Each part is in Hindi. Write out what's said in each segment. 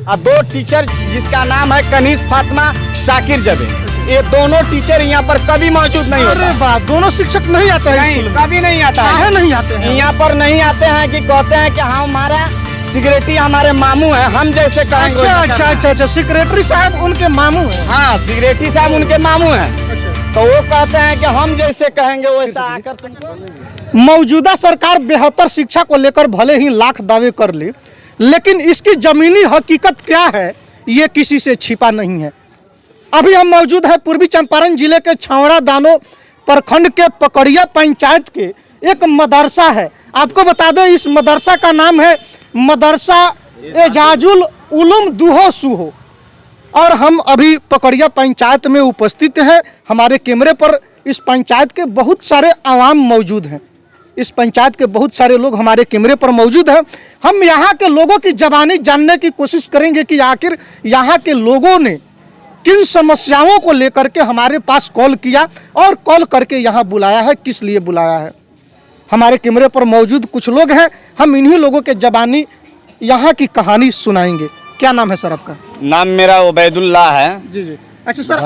और 2 टीचर जिसका नाम है कनीज फातिमा साकिर जावेद। ये दोनों टीचर यहाँ पर कभी मौजूद नहीं होते। अरे वाह, दोनों शिक्षक नहीं आते हैं स्कूल में? कभी नहीं आता है। नहीं आते हैं यहाँ पर नहीं आते हैं कि कहते हैं कि हमारा सिक्योरिटी हमारे मामू है, हम जैसे कहेंगे। अच्छा, सेक्रेटरी साहब उनके मामू हैं। हाँ, सिक्योरिटी साहब उनके मामू हैं। तो वो कहते हैं कि हम जैसे कहेंगे वैसा आकर तुमको। मौजूदा सरकार बेहतर शिक्षा को लेकर भले ही लाख दावे कर ले, लेकिन इसकी जमीनी हकीकत क्या है ये किसी से छिपा नहीं है। अभी हम मौजूद है पूर्वी चंपारण जिले के छावड़ा दानो प्रखंड के पकड़िया पंचायत के एक मदरसा है। आपको बता दें इस मदरसा का नाम है मदरसा एजाजुल उलूम दुहो सुहो, और हम अभी पकड़िया पंचायत में उपस्थित हैं। हमारे कैमरे पर इस पंचायत के बहुत सारे आवाम मौजूद हैं। इस पंचायत के बहुत सारे लोग हमारे कैमरे पर मौजूद हैं। हम यहाँ के लोगों की ज़बानी जानने की कोशिश करेंगे कि आखिर यहाँ के लोगों ने किन समस्याओं को लेकर के हमारे पास कॉल किया और कॉल करके यहाँ बुलाया है, किस लिए बुलाया है। हमारे कैमरे पर मौजूद कुछ लोग हैं, हम इन्हीं लोगों के ज़बानी यहाँ की कहानी सुनाएंगे। क्या नाम है सर आपका? नाम मेरा उबैदुल्लाह है। जी। अच्छा सर,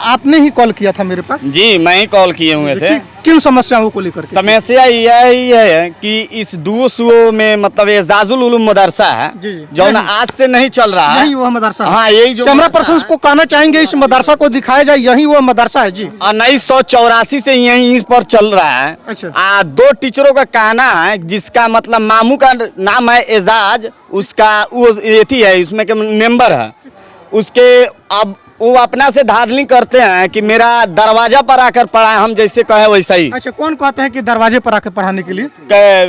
आपने ही कॉल किया था मेरे पास? जी, मैं ही कॉल किए हुए थे। किन समस्याओं को लेकर? समस्या यही है कि इस दुओ सुओ में मतलब एजाजुल उलूम मदरसा है जो ना आज से नहीं चल रहा है। यही वो मदरसा? हाँ, यही जो कैमरा पर्सन को कहना चाहेंगे इस मदरसा को दिखाया जाए, यही वो मदरसा है जी। 1984 से यहीं पर चल रहा है। अच्छा। 2 टीचरों का कहना है जिसका मतलब मामू का नाम है एजाज, उसका वो एथी है, इसमें के मेंबर है उसके। अब वो अपना से धांधली करते हैं कि मेरा दरवाजा पर आकर पढ़ाए, हम जैसे कहे वैसा ही। अच्छा, कौन कहते हैं कि दरवाजे पर आकर पढ़ाने के लिए?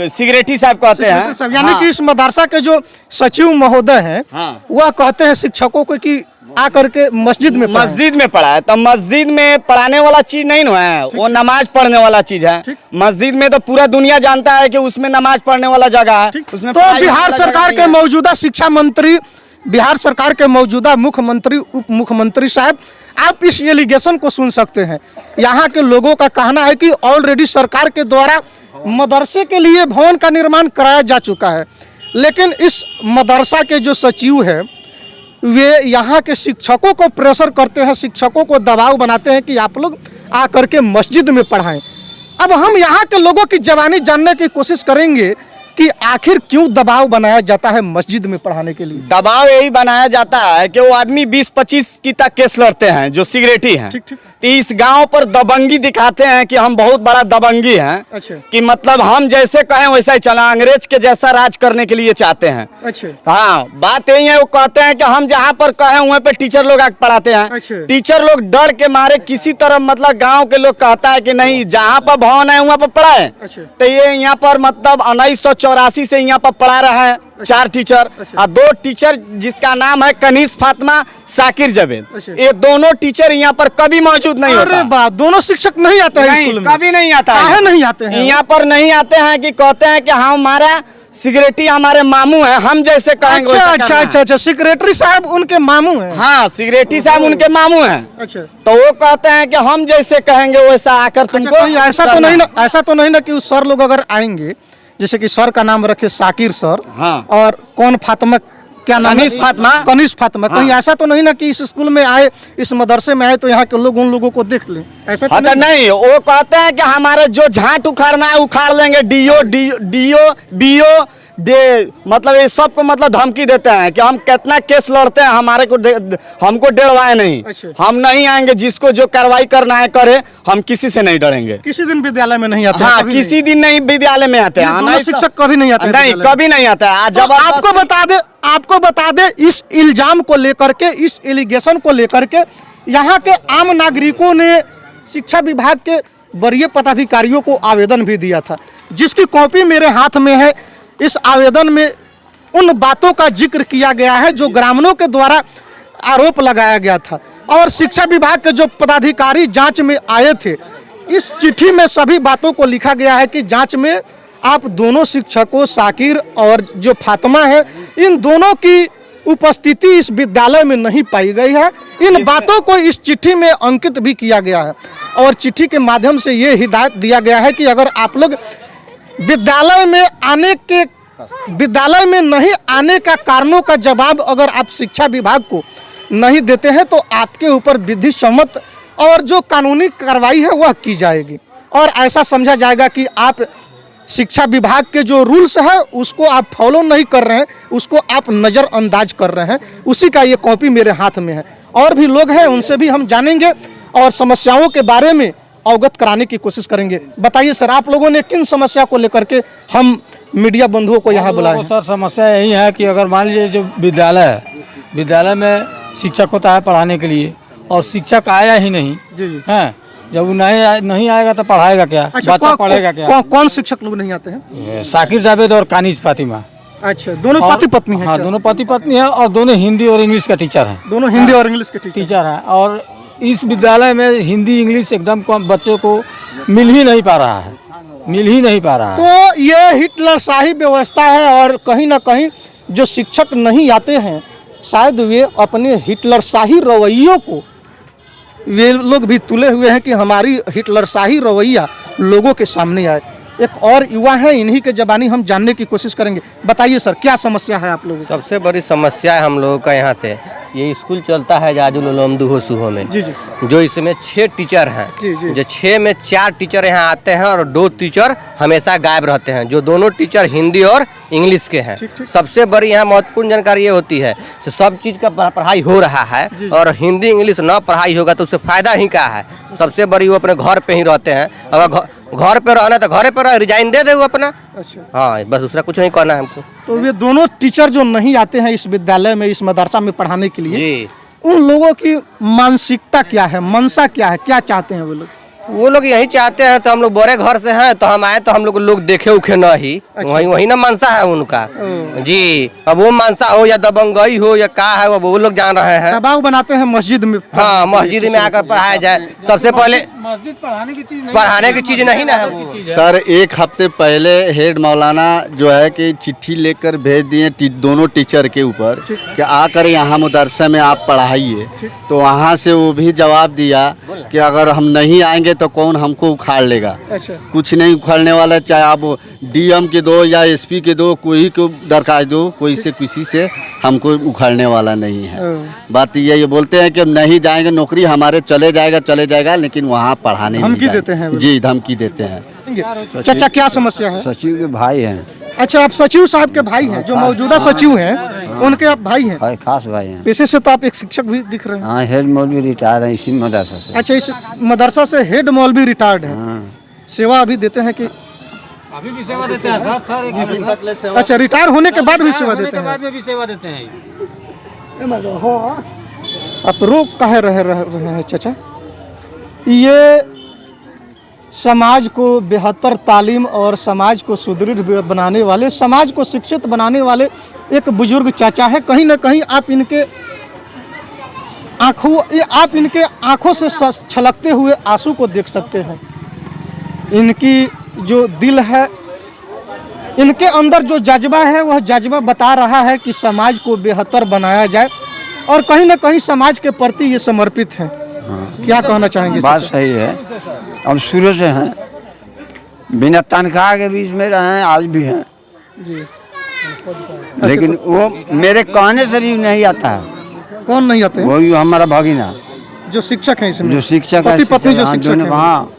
सिक्योरिटी साहब कहते हैं। यानी कि इस मदरसा के जो सचिव महोदय हैं वह कहते हैं शिक्षकों को कि आकर के मस्जिद में पढ़ाए। तो मस्जिद में पढ़ाने वाला चीज नहीं ना है, वो नमाज पढ़ने वाला चीज है। मस्जिद में तो पूरा दुनिया जानता है कि उसमें नमाज पढ़ने वाला जगह है। उसमें तो बिहार सरकार के मौजूदा शिक्षा मंत्री, बिहार सरकार के मौजूदा मुख्यमंत्री, उप मुख्यमंत्री साहब, आप इस एलिगेशन को सुन सकते हैं। यहाँ के लोगों का कहना है कि ऑलरेडी सरकार के द्वारा मदरसे के लिए भवन का निर्माण कराया जा चुका है, लेकिन इस मदरसा के जो सचिव है वे यहाँ के शिक्षकों को प्रेशर करते हैं, शिक्षकों को दबाव बनाते हैं कि आप लोग आकर के मस्जिद में पढ़ाएं। अब हम यहाँ के लोगों की ज़बानी जानने की कोशिश करेंगे कि आखिर क्यों दबाव बनाया जाता है मस्जिद में पढ़ाने के लिए। दबाव यही बनाया जाता है कि वो आदमी 20-25 की तक केस लड़ते हैं जो सिक्योरिटी हैं। तो इस गांव पर दबंगी दिखाते हैं कि हम बहुत बड़ा दबंगी हैं। अच्छा। कि मतलब हम जैसे कहें वैसा ही चला, अंग्रेज के जैसा राज करने के लिए चाहते हैं। अच्छा। हाँ, बात यही है, वो कहते हैं कि हम जहाँ पर कहें वहाँ पे टीचर लोग आके पढ़ाते हैं। अच्छा। टीचर लोग डर के मारे किसी तरह मतलब गाँव के लोग कहता है कि नहीं, जहाँ पर भवन है वहाँ पर पढ़ाए। तो ये यहाँ पर मतलब 1984 से यहाँ पर पढ़ा रहा है 4 टीचर और 2 टीचर जिसका नाम है कनीज फातिमा साकिर जावेद। ये दोनों टीचर यहाँ पर कभी मौजूद नहीं होता। अरे वाह, दोनों शिक्षक नहीं आते हैं स्कूल में? कभी नहीं आता है। नहीं आते हैं यहाँ पर नहीं आते हैं कि कहते हैं कि हमारा सिक्योरिटी हमारे मामू है, हम जैसे कहेंगे। अच्छा, सेक्रेटरी साहब उनके मामू हैं? हाँ, सिक्योरिटी साहब उनके मामू हैं। अच्छा। तो वो कहते हैं कि हम जैसे कहेंगे वैसा आकर तुमको। ऐसा तो नहीं ना कि उस सर लोग अगर आएंगे, जैसे कि सर का नाम रखे साकिर सर, हाँ, और कौन फातिमा, क्या नाम? कनीज फातिमा। कहीं ऐसा तो नहीं ना कि इस स्कूल में आए, इस मदरसे में आए तो यहाँ के लोग उन लोगों को देख लें? ऐसा तो नहीं, वो कहते हैं कि हमारे जो झाट उखाड़ना है उखाड़ लेंगे। डीओ बीओ मतलब ये सबको मतलब धमकी देते हैं कि हम कितना केस लड़ते हैं, हमारे को हमको डरवाए नहीं। अच्छा। हम नहीं आएंगे, जिसको जो कार्रवाई करना है करे, हम किसी से नहीं डरेंगे। किसी दिन विद्यालय में नहीं आते? हाँ, किसी दिन नहीं विद्यालय में आते हैं। शिक्षक कभी नहीं आते? नहीं, कभी नहीं आता है। जब आपको बता दे इस इल्जाम को लेकर के, इस एलिगेशन को लेकर के यहाँ के आम नागरिकों ने शिक्षा विभाग के वरीय पदाधिकारियों को आवेदन भी दिया था, जिसकी कॉपी मेरे हाथ में है। इस आवेदन में उन बातों का जिक्र किया गया है जो ग्रामीणों के द्वारा आरोप लगाया गया था, और शिक्षा विभाग के जो पदाधिकारी जांच में आए थे, इस चिट्ठी में सभी बातों को लिखा गया है कि जांच में आप दोनों शिक्षकों साकिर और जो फातिमा है, इन दोनों की उपस्थिति इस विद्यालय में नहीं पाई गई है। इन बातों को इस चिट्ठी में अंकित भी किया गया है, और चिट्ठी के माध्यम से ये हिदायत दिया गया है कि अगर आप लोग विद्यालय में आने के विद्यालय में नहीं आने का कारणों का जवाब अगर आप शिक्षा विभाग को नहीं देते हैं तो आपके ऊपर विधि सम्मत और जो कानूनी कार्रवाई है वह की जाएगी और ऐसा समझा जाएगा कि आप शिक्षा विभाग के जो रूल्स है उसको आप फॉलो नहीं कर रहे हैं, उसको आप नज़रअंदाज कर रहे हैं। उसी का ये कॉपी मेरे हाथ में है। और भी लोग हैं, उनसे भी हम जानेंगे और समस्याओं के बारे में अवगत कराने की कोशिश करेंगे। बताइए सर, आप लोगों ने किन समस्या को लेकर के हम मीडिया बंधुओं को यहाँ बुलाया? सर समस्या यही है कि अगर मान लीजिए जो विद्यालय है, विद्यालय में शिक्षक होता है पढ़ाने के लिए और शिक्षक आया ही नहीं जी। है, जब वो नहीं आएगा तो पढ़ाएगा क्या? अच्छा, बच्चा पढ़ेगा क्या? कौन शिक्षक लोग नहीं आते हैं? साकिर जावेद और कानिज फातिमा। अच्छा, दोनों पति पत्नी हैं? हाँ, दोनों पति पत्नी है और दोनों हिंदी और इंग्लिश का टीचर है। दोनों हिंदी और इंग्लिश के टीचर है और इस विद्यालय में हिंदी इंग्लिश एकदम बच्चों को मिल ही नहीं पा रहा है। तो ये हिटलरशाही व्यवस्था है और कहीं ना कहीं जो शिक्षक नहीं आते हैं शायद वे अपने हिटलरशाही रवैयों को वे लोग भी तुले हुए हैं कि हमारी हिटलरशाही रवैया लोगों के सामने आए। एक और युवा है, इन्हीं के जबानी हम जानने की कोशिश करेंगे। बताइए सर, क्या समस्या है आप लोगों की? सबसे बड़ी समस्या है हम लोगों का यहाँ से, ये स्कूल चलता है जाजुल उलूम दुहो सुहो में। जी। जो इसमें 6 टीचर हैं। जी। जो 6 में 4 टीचर यहाँ आते हैं और 2 टीचर हमेशा गायब रहते हैं, जो दोनों टीचर हिंदी और इंग्लिश के हैं। सबसे बड़ी यहाँ महत्वपूर्ण जानकारी ये होती है कि सब चीज़ का पढ़ाई हो रहा है और हिंदी इंग्लिश न पढ़ाई होगा तो उससे फायदा ही क्या है। सबसे बड़ी वो अपने घर पे ही रहते हैं, अगर घर पे रहना तो घरे पर रिजाइन दे वो अपना। अच्छा। हाँ, बस दूसरा कुछ नहीं करना है हमको। तो वे दोनों टीचर जो नहीं आते हैं इस विद्यालय में, इस मदरसा में पढ़ाने के लिए, उन लोगों की मानसिकता क्या है, मनसा क्या है, क्या चाहते हैं वो लोग? यही चाहते हैं तो हम लोग बड़े घर से हैं तो हम आए तो हम लोग देखे उखे न ही। अच्छा। वही ना मनसा है उनका। जी, अब वो मनसा हो या दबंगई हो या क्या है वो लोग जान रहे हैं। दबाव बनाते हैं मस्जिद में। हाँ, मस्जिद में आकर पढ़ाया जाए। सबसे पहले मस्जिद पढ़ाने की चीज नहीं ना है वो। सर, एक हफ्ते पहले हेड मौलाना जो है कि चिट्ठी लेकर भेज दिए दोनों टीचर के ऊपर कि आकर यहाँ मदरसे में आप पढ़ाइए। तो वहाँ से वो भी जवाब दिया कि अगर हम नहीं आएंगे तो कौन हमको उखाड़ लेगा। अच्छा। कुछ नहीं उखाड़ने वाला, चाहे आप डीएम के दो या एसपी के दो, कोई को दरखास्त दो, कोई से किसी से हमको उखाड़ने वाला नहीं है। बात ये बोलते हैं कि नहीं जाएंगे, नौकरी हमारे चले जाएगा, लेकिन वहाँ पढ़ाने धमकी देते हैं। जी, धमकी देते हैं। चाचा, क्या समस्या है? सचिव के भाई हैं। अच्छा, आप सचिव साहब के भाई हैं? जो मौजूदा सचिव हैं उनके आप भाई हैं? खास भाई हैं। पेशे से तो आप एक शिक्षक भी दिख रहे हैं। हाँ, हेड मौलवी रिटायर है इसी मदरसा से। अच्छा, इस मदरसा से हेड मौलवी रिटायर्ड है। सेवा अभी देते हैं कि अभी भी सेवा देते हैं सर? अच्छा, रिटायर होने के बाद भी सेवा देते हैं? बाद में भी सेवा देते हैं। आप रोक काहे रहे हैं चाचा? ये समाज को बेहतर तालीम और समाज को सुदृढ़ बनाने वाले, समाज को शिक्षित बनाने वाले एक बुजुर्ग चाचा है। कहीं ना कहीं आप इनके आंखों से छलकते हुए आंसू को देख सकते हैं। इनकी जो दिल है, इनके अंदर जो जज्बा है वह जज्बा बता रहा है कि समाज को बेहतर बनाया जाए और कहीं ना कहीं समाज के प्रति ये समर्पित है। क्या कहना चाहेंगे? बात सही है, हम शुरू से हैं, बिना तनख्वाह के बीच में रहे हैं, आज भी हैं जी। लेकिन वो मेरे कहने से भी नहीं आता है। कौन नहीं आते हैं? वही हमारा भगिना जो शिक्षक है इसमें, जो शिक्षक पति पत्नी जो शिक्षक है। हाँ,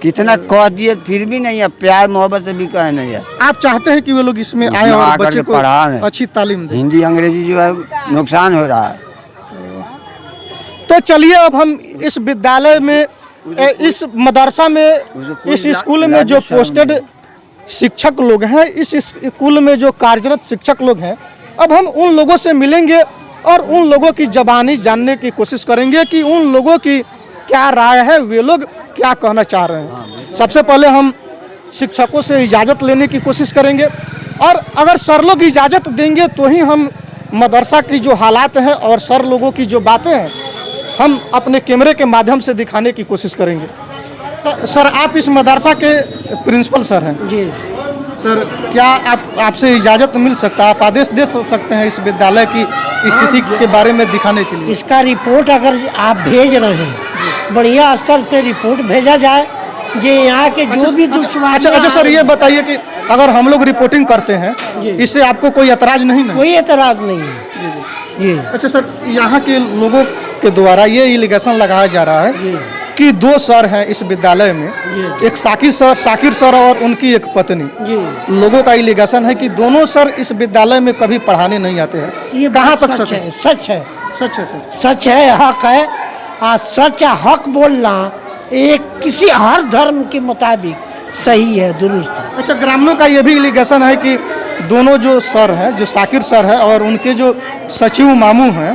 कितना कह दिए फिर भी नहीं है, प्यार मोहब्बत से भी कहे नहीं है। आप चाहते हैं कि वे लोग इसमें आए और बच्चे को अच्छी तालीम दें? हिंदी अंग्रेजी जो है नुकसान हो रहा है। तो चलिए, अब हम इस विद्यालय में, इस मदरसा में, इस स्कूल में जो पोस्टेड शिक्षक लोग हैं, इस स्कूल में जो कार्यरत शिक्षक लोग हैं, अब हम उन लोगों से मिलेंगे और उन लोगों की ज़बानी जानने की कोशिश करेंगे कि उन लोगों की क्या राय है, वे लोग क्या कहना चाह रहे हैं। सबसे पहले हम शिक्षकों से इजाज़त लेने की कोशिश करेंगे और अगर सर लोग इजाज़त देंगे तो ही हम मदरसा की जो हालात हैं और सर लोगों की जो बातें हैं हम अपने कैमरे के माध्यम से दिखाने की कोशिश करेंगे। सर, आप इस मदरसा के प्रिंसिपल सर हैं? जी सर, क्या आपसे इजाज़त मिल सकता है? आप आदेश दे सकते हैं इस विद्यालय की स्थिति के बारे में दिखाने के लिए? इसका रिपोर्ट अगर आप भेज रहे हैं, बढ़िया स्तर से रिपोर्ट भेजा जाए, ये यहाँ के जो भी दुश्मनी। अच्छा सर, ये बताइए कि अगर हम लोग रिपोर्टिंग करते हैं इससे आपको कोई एतराज नहीं ना? कोई एतराज नहीं है जी। अच्छा सर, यहाँ के लोगों के द्वारा ये एलिगेशन लगाया जा रहा है कि 2 सर हैं इस विद्यालय में, एक साकिर सर और उनकी एक पत्नी। लोगों का एलिगेशन है कि दोनों सर इस विद्यालय में कभी पढ़ाने नहीं आते हैं। ये कहाँ बात तक सच है? सच है, सच है सर। सच है, हक है। सच है, हक बोलना एक किसी हर धर्म के मुताबिक सही है, दुरुस्त है। अच्छा, ग्रामीणों का ये भी एलिगेशन है कि दोनों जो सर हैं, जो साकिर सर है और उनके जो सचिव मामू हैं,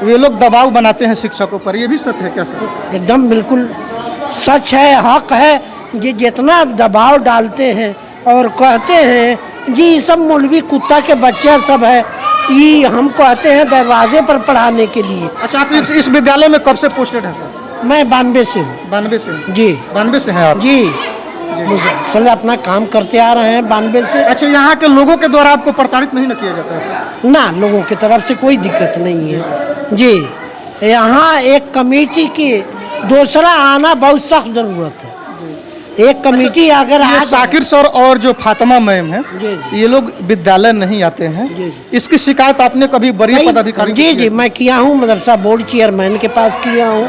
वे लोग दबाव बनाते हैं शिक्षकों पर। ये भी सत्य है क्या सर? एकदम बिल्कुल सच है, हक है। ये जितना दबाव डालते हैं और कहते हैं जी ये सब मौलवी कुत्ता के बच्चे सब है, ये हम कहते हैं दरवाजे पर पढ़ाने के लिए। अच्छा, आप इस विद्यालय में कब से पोस्टेड हैं सर? मैं 92 से हूँ। 92 से? जी 92 से हैं आप? जी, मुझे अपना काम करते आ रहे हैं 92 से। अच्छा, यहाँ के लोगों के द्वारा आपको प्रताड़ित नहीं न किया जाता है? ना, लोगों की तरफ से कोई दिक्कत नहीं है जी। यहाँ एक कमेटी की दूसरा आना बहुत सख्त ज़रूरत है। एक कमेटी अगर ये साकिर सर और जो फातिमा मैम है, जी। ये लोग विद्यालय नहीं आते हैं। इसकी शिकायत आपने कभी वरीय पदाधिकारी को जी की जी है? मैं किया हूँ, मदरसा बोर्ड चेयरमैन के पास किया हूँ,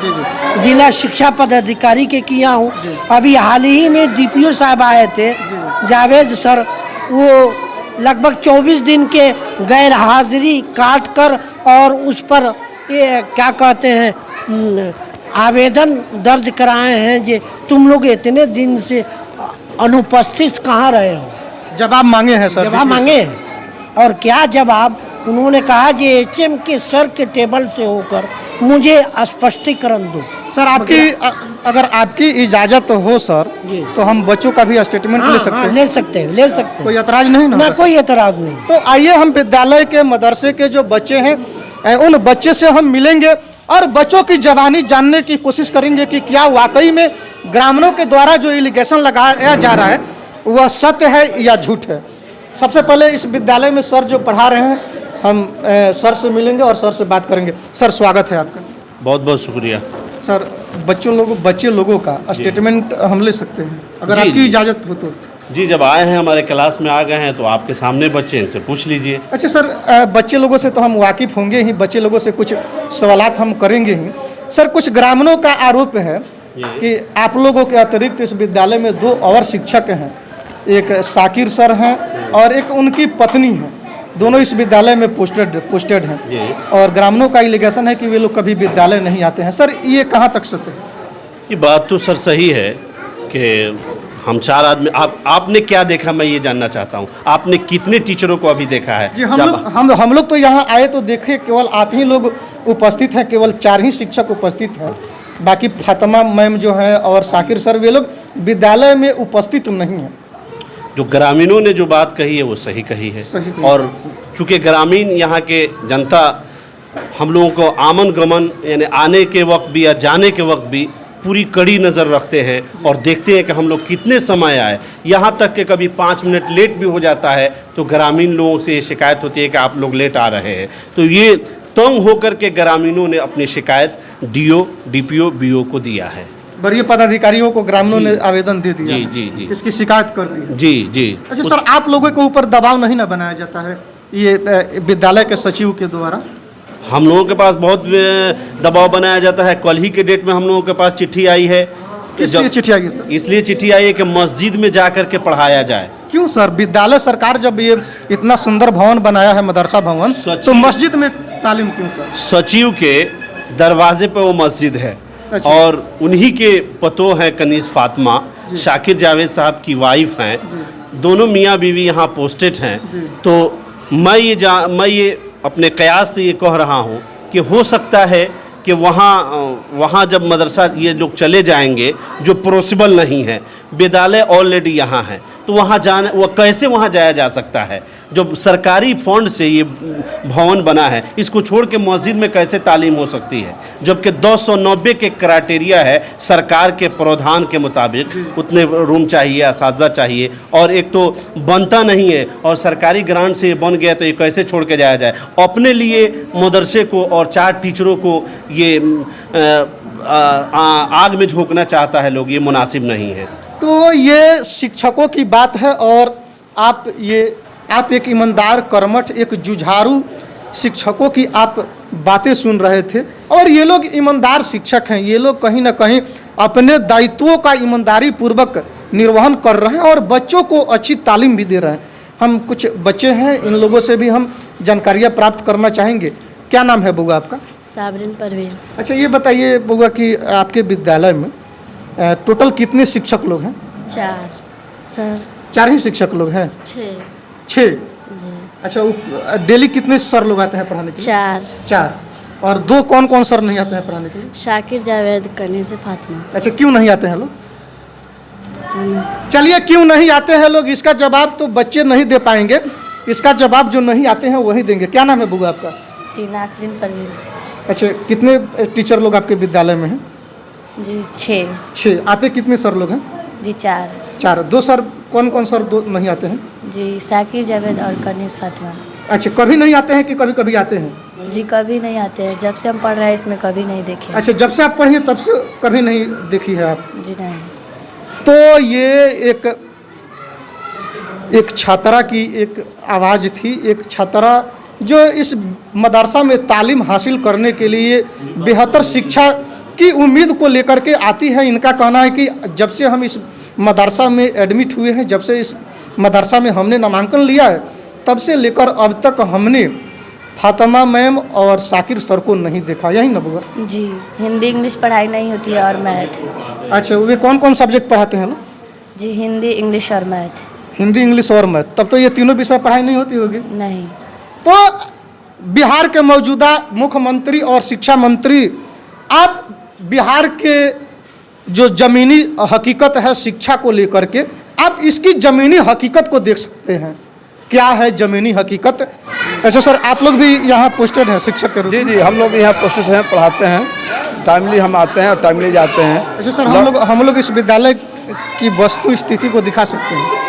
जिला शिक्षा पदाधिकारी के किया हूँ। अभी हाल ही में DPO साहब आए थे, जावेद सर, वो लगभग 24 दिन के गैर हाजिरी काट कर और उस पर ये क्या कहते हैं आवेदन दर्ज कराए हैं कि तुम लोग इतने दिन से अनुपस्थित कहाँ रहे हो। जवाब मांगे हैं सर? जवाब मांगे हैं। और क्या जवाब? उन्होंने कहा कि HM के सर के टेबल से होकर मुझे स्पष्टीकरण दो। सर, आपकी अगर आपकी इजाजत हो सर, जी। तो हम बच्चों का भी स्टेटमेंट ले सकते हैं? ले सकते हैं, ले सकते हैं। कोई एतराज नहीं ना? ना, कोई एतराज नहीं। तो आइए हम विद्यालय के मदरसे के जो बच्चे हैं, उन बच्चे से हम मिलेंगे और बच्चों की जवानी जानने की कोशिश करेंगे कि क्या वाकई में ग्रामीणों के द्वारा जो एलिगेशन लगाया जा रहा है वह सत्य है या झूठ है। सबसे पहले इस विद्यालय में सर जो पढ़ा रहे हैं, हम सर से मिलेंगे और सर से बात करेंगे। सर, स्वागत है आपका। बहुत बहुत शुक्रिया। सर, बच्चे लोगों का स्टेटमेंट हम ले सकते हैं अगर जी, आपकी जी। इजाज़त हो तो? जी, जब आए हैं हमारे क्लास में आ गए हैं तो आपके सामने बच्चे, इनसे पूछ लीजिए। अच्छा सर, बच्चे लोगों से तो हम वाकिफ़ होंगे ही, बच्चे लोगों से कुछ सवालात हम करेंगे ही। सर, कुछ ग्रामीणों का आरोप है कि आप लोगों के अतिरिक्त इस विद्यालय में 2 और शिक्षक हैं, एक साकिर सर हैं और एक उनकी पत्नी हैं। दोनों इस विद्यालय में पोस्टेड हैं और ग्रामीणों का एलिगेशन है कि वे लोग कभी विद्यालय नहीं आते हैं। सर, ये कहाँ तक सत्य है? ये बात तो सर सही है कि हम 4 आदमी, आपने क्या देखा, मैं ये जानना चाहता हूँ। आपने कितने टीचरों को अभी देखा है? जी, हम लोग तो यहाँ आए तो देखे केवल आप ही लोग उपस्थित हैं, केवल 4 ही शिक्षक उपस्थित हैं। बाकी फातिमा मैम जो हैं और साकिर सर, वे लोग विद्यालय में उपस्थित नहीं हैं। जो ग्रामीणों ने जो बात कही है वो सही कही है। और चूँकि ग्रामीण यहाँ के जनता हम लोगों को आमन गमन यानी आने के वक्त भी या जाने के वक्त भी पूरी कड़ी नज़र रखते हैं और देखते हैं कि हम लोग कितने समय आए। यहाँ तक कि कभी 5 मिनट लेट भी हो जाता है तो ग्रामीण लोगों से ये शिकायत होती है कि आप लोग लेट आ रहे हैं। तो ये तंग होकर के ग्रामीणों ने अपनी शिकायत DO, DPO, BO को दिया है। वरीय पदाधिकारियों को ग्रामीणों ने आवेदन दे दिया? जी। इसकी शिकायत कर दी? जी। अच्छा सर, आप लोगों के ऊपर दबाव नहीं ना बनाया जाता है ये विद्यालय के सचिव के द्वारा? हम लोगों के पास बहुत दबाव बनाया जाता है। कल ही के डेट में हम लोगों के पास चिट्ठी आई है। किस लिए चिट्ठी आई है सर? इसलिए चिट्ठी आई है कि मस्जिद में जा कर के पढ़ाया जाए। क्यों सर? विद्यालय सरकार जब ये इतना सुंदर भवन बनाया है, मदरसा भवन, तो मस्जिद में तालीम क्यों सर? सचिव के दरवाजे पर वो मस्जिद है। अच्छा। और उन्हीं के पतो हैं कनीज़ फातिमा, शाकिर जावेद साहब की वाइफ हैं। दोनों मियाँ बीवी यहाँ पोस्टेड हैं। तो मैं ये अपने कयास से ये कह रहा हूँ कि हो सकता है कि वहाँ जब मदरसा ये लोग चले जाएंगे जो पॉसिबल नहीं है, विद्यालय ऑलरेडी यहाँ है, तो वहाँ जाने वो कैसे वहाँ जाया जा सकता है? जब सरकारी फंड से ये भवन बना है, इसको छोड़ के मस्जिद में कैसे तालीम हो सकती है? जबकि 290 के क्राइटेरिया है सरकार के प्रावधान के मुताबिक, उतने रूम चाहिए, असातिज़ा चाहिए, और एक तो बनता नहीं है और सरकारी ग्रांट से बन गया तो ये कैसे छोड़ के जाया जाए? अपने लिए मदरसे को और 4 टीचरों को ये आग में झोंकना चाहता है लोग, ये मुनासिब नहीं है। तो ये शिक्षकों की बात है और आप एक ईमानदार, कर्मठ, एक जुझारू शिक्षकों की आप बातें सुन रहे थे। और ये लोग ईमानदार शिक्षक हैं, ये लोग कहीं ना कहीं अपने दायित्वों का ईमानदारी पूर्वक निर्वहन कर रहे हैं और बच्चों को अच्छी तालीम भी दे रहे हैं। हम कुछ बच्चे हैं, इन लोगों से भी हम जानकारियाँ प्राप्त करना चाहेंगे। क्या नाम है बुआ आपका? साबरिन परवीन। अच्छा, ये बताइए बुआ कि आपके विद्यालय में टोटल कितने शिक्षक लोग हैं? 4 सर। 4 ही शिक्षक लोग हैं? 6। जी। अच्छा, डेली कितने सर लोग आते हैं पढ़ाने के लिए? 4। और 2 कौन कौन सर नहीं आते हैं पढ़ाने के लिए? शाकिर जावेद, कनीज़ फातिमा। अच्छा, क्यों नहीं आते हैं लोग? चलिए, क्यों नहीं आते हैं लोग, इसका जवाब तो बच्चे नहीं दे पाएंगे, इसका जवाब जो नहीं आते हैं वही देंगे। क्या नाम है बुआ आपका? जी, नासरीन परवीन। अच्छा, कितने टीचर लोग आपके विद्यालय में हैं? जी 6। आते कितने सर लोग हैं? जी 4। 4। 2 सर कौन कौन सर 2 नहीं आते हैं? जी शाकिर जावेद और कनीज़ फातिमा। अच्छा, कभी नहीं आते हैं कि कभी कभी आते हैं? जी कभी नहीं आते हैं, जब से हम पढ़ रहे हैं इसमें कभी नहीं देखे। अच्छा, जब से आप पढ़िए तब से कभी नहीं देखी है आप? जी नहीं। तो ये एक छात्रा की एक आवाज़ थी, एक छात्रा जो इस मदरसा में तालीम हासिल करने के लिए बेहतर शिक्षा की उम्मीद को लेकर के आती है। इनका कहना है कि जब से हम इस मदरसा में एडमिट हुए हैं, जब से इस मदरसा में हमने नामांकन लिया है, तब से लेकर अब तक हमने फातिमा मैम और शाकिर सर को नहीं देखा। यही ना बुआ? जी, हिंदी इंग्लिश पढ़ाई नहीं होती है और मैथ। अच्छा, वे कौन कौन सब्जेक्ट पढ़ाते हैं ना? जी हिंदी, इंग्लिश और मैथ। हिंदी, इंग्लिश और मैथ। तब तो ये तीनों विषय पढ़ाई नहीं होती होगी? नहीं। तो बिहार के मौजूदा मुख्यमंत्री और शिक्षा मंत्री, आप बिहार के जो ज़मीनी हकीकत है शिक्षा को लेकर के, आप इसकी ज़मीनी हकीकत को देख सकते हैं। क्या है ज़मीनी हकीकत? अच्छा सर, आप लोग भी यहाँ पोस्टेड हैं शिक्षक के रूप में? जी, हम लोग यहाँ पोस्टेड हैं, पढ़ाते हैं, टाइमली हम आते हैं और टाइमली जाते हैं। अच्छा सर, हम लोग इस विद्यालय की वस्तु स्थिति को दिखा सकते हैं?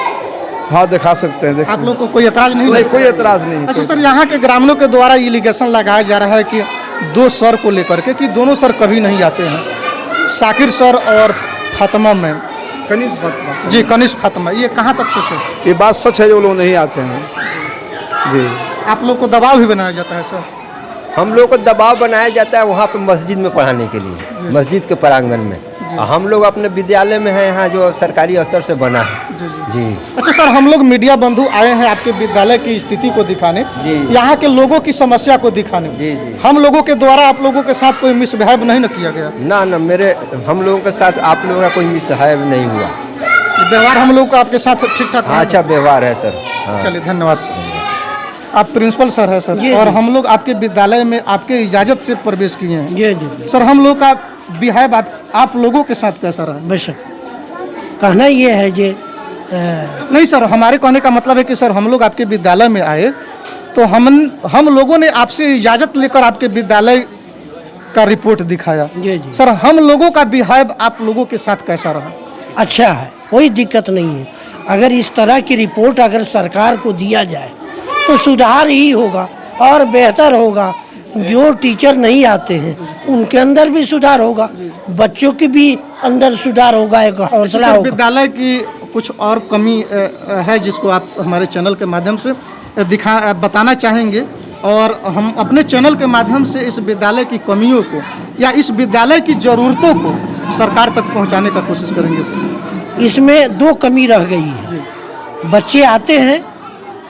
हाँ, दिखा सकते हैं। आप लोग को कोई एतराज़ नहीं? नहीं, कोई एतराज़ नहीं। अच्छा सर, यहाँ के ग्रामीणों के द्वारा एलिगेशन लगाया जा रहा है कि 2 सर को लेकर के कि दोनों सर कभी नहीं आते हैं, शाकिर सर और फातिमा मैम। कनीज़ फातिमा। जी, कनीज़ फातिमा। ये कहाँ तक सच है? ये बात सच है, जो लोग नहीं आते हैं। जी। आप लोग को दबाव भी बनाया जाता है सर? हम लोग को दबाव बनाया जाता है वहाँ पे मस्जिद में पढ़ाने के लिए, मस्जिद के प्रांगण में। हम लोग अपने विद्यालय में हैं यहाँ, जो सरकारी स्तर से बना है। जी। अच्छा सर, हम लोग मीडिया बंधु आए हैं आपके विद्यालय की स्थिति को दिखाने, यहाँ के लोगों की समस्या को दिखाने। जी। हम लोगों के द्वारा आप लोगों के साथ कोई मिसबिहेव नहीं न किया गया? ना, हम लोगों के साथ आप लोगों का कोई मिसबिहेव नहीं हुआ। व्यवहार हम लोग का आपके साथ ठीक ठाक? हाँ, अच्छा व्यवहार है सर। हाँ। चलिए, धन्यवाद सर। आप प्रिंसिपल सर हैं सर, और हम लोग आपके विद्यालय में आपके इजाज़त से प्रवेश किए हैं। जी। सर, हम लोग का बिहेव आप लोगों के साथ कैसा रहा? बेशक, कहना ये है जे नहीं सर, हमारे कहने का मतलब है कि सर हम लोग आपके विद्यालय में आए तो हम लोगों ने आपसे इजाज़त लेकर आपके विद्यालय का रिपोर्ट दिखाया। जी। सर, हम लोगों का बिहेव आप लोगों के साथ कैसा रहा? अच्छा है, कोई दिक्कत नहीं है। अगर इस तरह की रिपोर्ट अगर सरकार को दिया जाए तो सुधार ही होगा और बेहतर होगा। जो टीचर नहीं आते हैं उनके अंदर भी सुधार होगा, बच्चों के भी अंदर सुधार होगा, एक हौसला होगा। विद्यालय की कुछ और कमी है जिसको आप हमारे चैनल के माध्यम से बताना चाहेंगे, और हम अपने चैनल के माध्यम से इस विद्यालय की कमियों को या इस विद्यालय की ज़रूरतों को सरकार तक पहुंचाने का कोशिश करेंगे सर। इसमें 2 कमी रह गई है। बच्चे आते हैं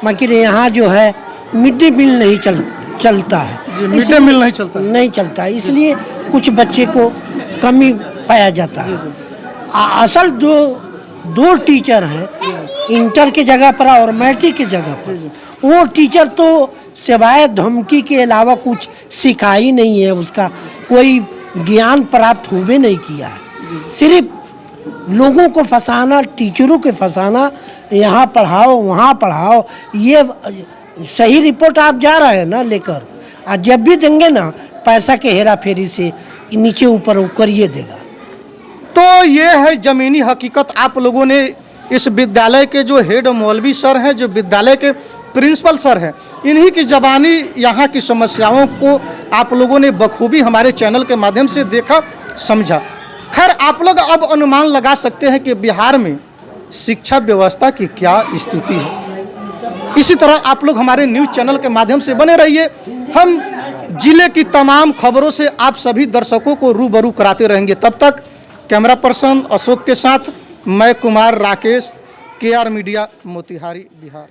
मगर यहाँ जो है मिड डे मील नहीं चलता है। मिड डे मील नहीं चलता? इसलिए कुछ बच्चे को कमी पाया जाता है। असल जो 2 टीचर हैं इंटर के जगह पर और मैट्रिक के जगह पर, वो टीचर तो सिवाय धमकी के अलावा कुछ सिखा ही नहीं है, उसका कोई ज्ञान प्राप्त होवे नहीं किया है। सिर्फ लोगों को फंसाना, टीचरों को फंसाना, यहाँ पढ़ाओ वहाँ पढ़ाओ। ये सही रिपोर्ट आप जा रहे हैं ना लेकर, और जब भी देंगे ना पैसा के हेरा फेरी से नीचे ऊपर वो करिए देगा। तो ये है ज़मीनी हकीकत। आप लोगों ने इस विद्यालय के जो हेड मौलवी सर हैं, जो विद्यालय के प्रिंसिपल सर हैं, इन्हीं की ज़बानी यहाँ की समस्याओं को आप लोगों ने बखूबी हमारे चैनल के माध्यम से देखा, समझा। खैर, आप लोग अब अनुमान लगा सकते हैं कि बिहार में शिक्षा व्यवस्था की क्या स्थिति है। इसी तरह आप लोग हमारे न्यूज़ चैनल के माध्यम से बने रहिए। हम जिले की तमाम खबरों से आप सभी दर्शकों को रूबरू कराते रहेंगे। तब तक कैमरा पर्सन अशोक के साथ मैं कुमार राकेश, KR मीडिया, मोतिहारी, बिहार।